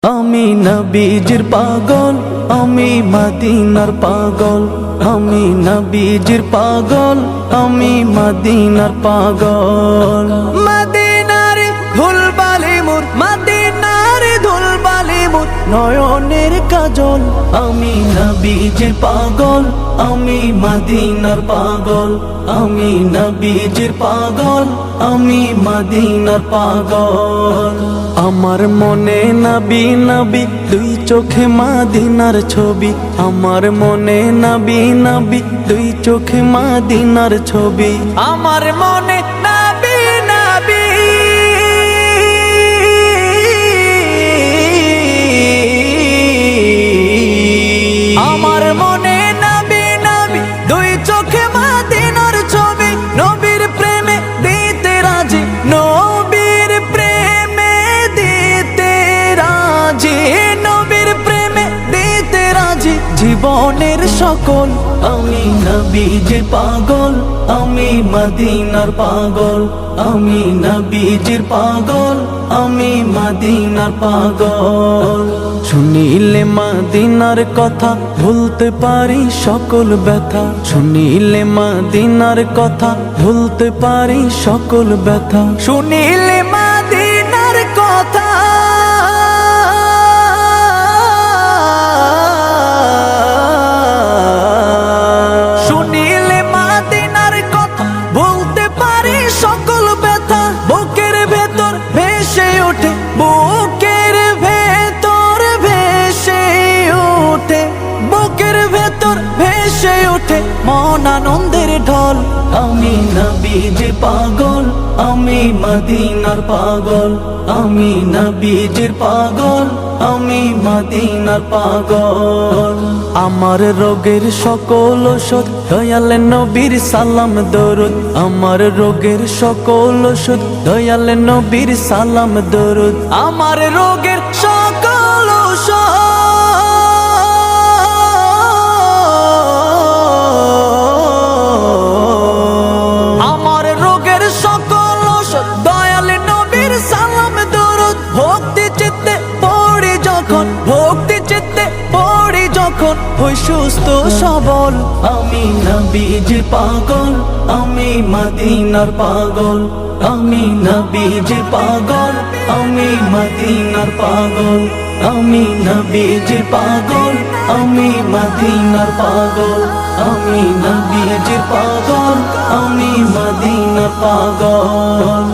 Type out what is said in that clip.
আমি নবীজির পাগল, আমি মদিনার পাগল। আমি নবীজির পাগল, আমি মদিনার পাগল। মদিনার ধুলবালি মোর, মদিনার ধুলবালি মোর নয়নের কাজল। আমি নবীজির পাগল, আমি মদিনার পাগল। আমি নবীজির পাগল, আমি মদিনার পাগল। আমার মনে নবী নবী, দুই চোখে মদিনার ছবি। আমার মনে নবী নবী, দুই চোখে মদিনার ছবি। আমার মনে নবী নবী, আমার মনে নবী নবী, দুই চোখে মদিনার ছবি। নবীর প্রেমে দিতে রাজি, নবীর প্রেমে দিতে রাজি, নবীর প্রেমে দিতে রাজি জীবনের সকল। আমি নবীজির পাগল, আমি মদিনার পাগল। আমি নবীজির পাগল, আমি মদিনার পাগল। শুনিলে মদিনার কথা ভুলতে পারি সকল ব্যথা। শুনিলে মদিনার কথা ভুলতে পারি সকল ব্যথা। শুনিলে মদিনার কথা, শুনিলে মদিনার কথা ভুলতে পারি সকল ব্যথা। বুকের ভেতর ভেসে ওঠে, বুকের ভেতর ভেসে ওঠে, বুকের ভেতর ভেসে ওঠে মন আনন্দের ঢল। আমি নবীজির পাগল, আমি মদিনার পাগল। আমি নবীজির পাগল, আমি মদিনার পাগল। আমার রোগের সকল ওষুধ দয়াল নবীর সালাম দরুদ। আমার রোগের সকল ওষুধ দয়াল নবীর সালাম দরুদ। আমার রোগের সকল ওষুধ, আমার রোগের সকল ওষুধ দয়াল নবীর সালাম দরুদ। ভক্তি চিত্তে পড়ি যখন, ভক্তি চিত্তে পড়ি যখন হই সুস্থ সবল। আমি নবীজির পাগল, আমি মদিনার পাগল। আমি নবীজির পাগল, আমি মদিনার পাগল। আমি নবীজির পাগল, আমি মদিনার পাগল। আমি নবীজির পাগল, আমি মদিনার পাগল।